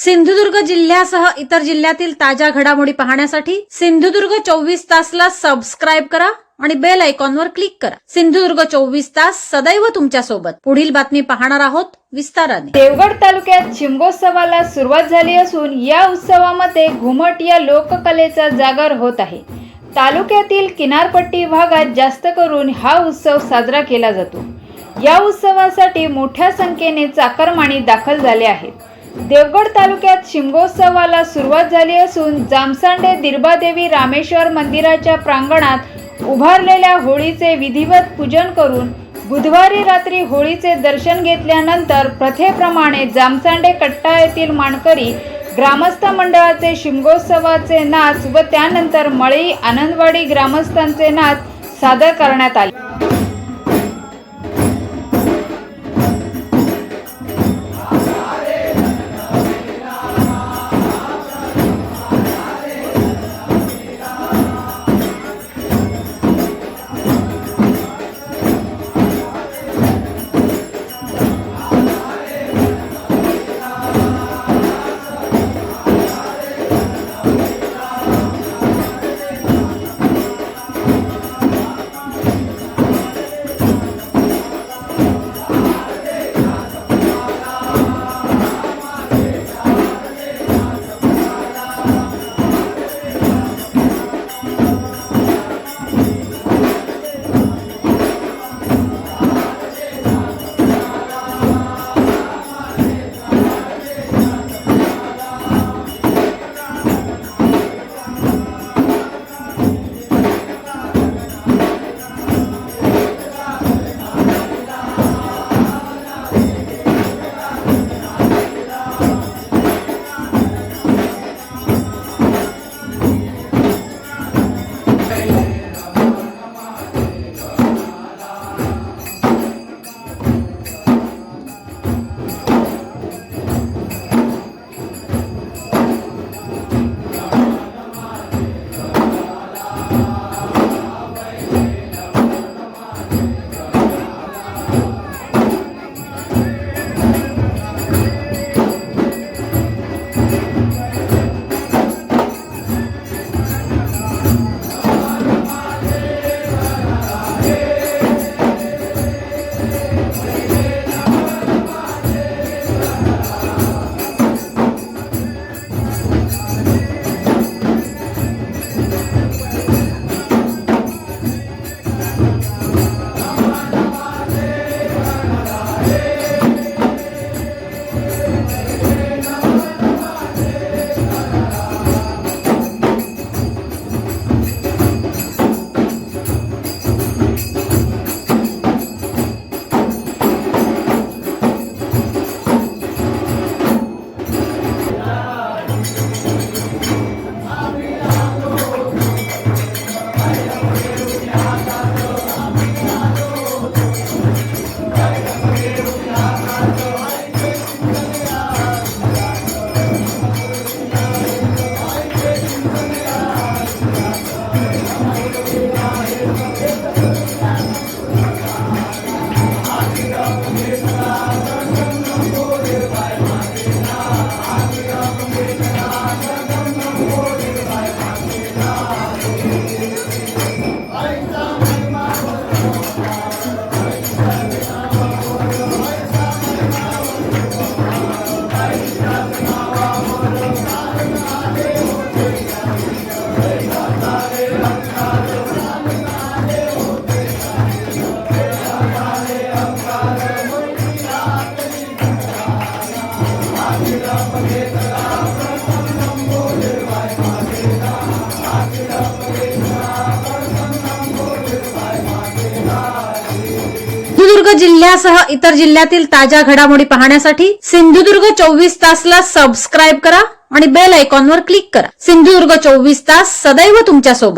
सिंधुदुर्ग जिल्ह्यासह इतर जिल्ह्यातील ताज्या घडामोडी पाहण्यासाठी सिंधुदुर्ग 24 तासला सबस्क्राइब करा आणि बेल आयकॉनवर क्लिक करा। सिंधुदुर्ग 24 तास सदैव तुमच्या सोबत। पुढील बातमी पाहणार आहोत विस्ताराने। देवगड तालुक्यात शिमगोत्सवाला सुरुवात झाली असून या उत्सवामध्ये घुमट या लोककलेचा जागर होत आहे। तालुक्यातील किनारपट्टी भागात जास्त करून हा उत्सव साजरा केला जातो। या उत्सवासाठी मोठ्या संख्येने चाकरमानी दाखल झाले आहेत। देवगड तालुक्यात शिमगोत्सवाला सुरुवात झाली असून जामसांडे दिरबादेवी रामेश्वर मंदिराच्या प्रांगणात उभारलेल्या होळीचे विधिवत पूजन करून बुधवारी रात्री होळीचे दर्शन घेतल्यानंतर प्रथेप्रमाणे जामसांडे कट्टा येथील मानकरी ग्रामस्थ मंडळाचे शिमगोत्सवाचे नाच व त्यानंतर मळई आनंदवाडी ग्रामस्थांचे नाच सादर करण्यात आले। सिंधुदुर्ग जिल्ह्यासह इतर जिल्ह्यातील ताज्या घडामोडी पाहण्यासाठी सिंधुदुर्ग 24 तासला सबस्क्राइब करा आणि बेल आयकॉनवर क्लिक करा। सिंधुदुर्ग 24 तास सदैव तुमच्या सोबत।